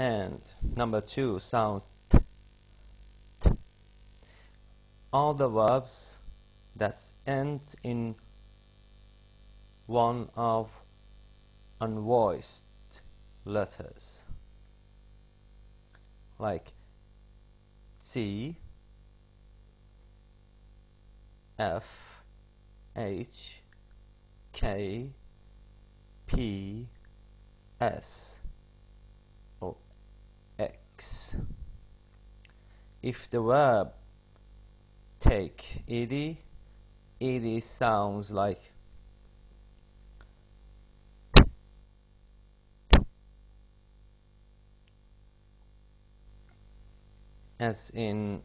And number 2 sounds t, t. All the verbs that end in one of unvoiced letters, like T, F, H, K, P, S, or X. If the verb take ed, ed sounds like as in